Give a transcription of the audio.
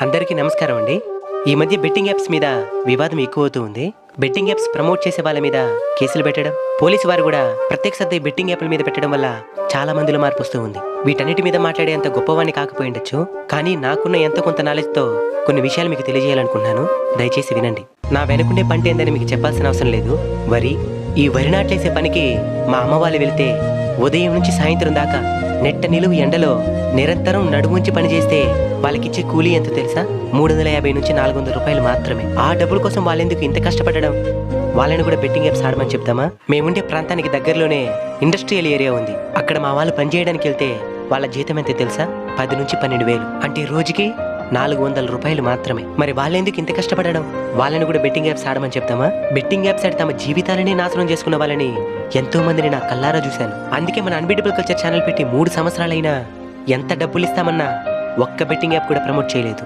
అందరికీ నమస్కారం అండి. ఈ మధ్య బెట్టింగ్ యాప్స్ మీద వివాదం ఎక్కువ అవుతూ ఉంది. బెట్టింగ్ యాప్స్ ప్రమోట్ చేసే వాళ్ళ మీద కేసులు పెట్టడం, పోలీసు వారు కూడా ప్రత్యేక శ్రద్ధ ఈ బెట్టింగ్ యాప్ల మీద పెట్టడం వల్ల చాలా మందిలో మార్పు వస్తూ ఉంది. వీటన్నిటి మీద మాట్లాడే అంత గొప్పవాణ్ణి కాకపోయి ఉండొచ్చు, కానీ నాకున్న ఎంతో కొంత నాలెడ్జ్తో కొన్ని విషయాలు మీకు తెలియజేయాలనుకుంటున్నాను. దయచేసి వినండి. నా వెనుకుండే పంట ఏందని మీకు చెప్పాల్సిన అవసరం లేదు. ఈ వరి నాట్లేసే పనికి మా అమ్మ వాళ్ళు వెళ్తే ఉదయం నుంచి సాయంత్రం దాకా నెట్ట నిలువు ఎండలో నిరంతరం నడుముంచి పనిచేస్తే వాళ్ళకిచ్చే కూలీ ఎంత తెలుసా? 350 నుంచి 400 రూపాయలు మాత్రమే. ఆ డబ్బుల కోసం వాళ్ళెందుకు ఇంత కష్టపడడం? వాళ్ళని కూడా బెట్టింగ్ యాప్స్ ఆడమని చెప్తామా? మేముండే ప్రాంతానికి దగ్గరలోనే ఇండస్ట్రియల్ ఏరియా ఉంది. అక్కడ మా వాళ్ళు పనిచేయడానికి వెళ్తే వాళ్ళ జీతం ఎంత తెలుసా? 10 నుంచి 12,000, అంటే రోజుకి 400 రూపాయలు మాత్రమే. మరి వాళ్ళెందుకు ఇంత కష్టపడడం? వాళ్ళని కూడా బెట్టింగ్ యాప్స్ ఆడమని చెప్తామా? బెట్టింగ్ యాప్స్ ఆడి తమ జీవితాలనే నాశనం చేసుకున్న వాళ్ళని ఎంతో మందిని నా కల్లారా చూశాను. అందుకే మన అన్బీటబుల్ కల్చర్ ఛానల్ పెట్టి 3 సంవత్సరాలైనా ఎంత డబ్బులు ఇస్తామన్నా ఒక్క బెట్టింగ్ యాప్ కూడా ప్రమోట్ చేయలేదు.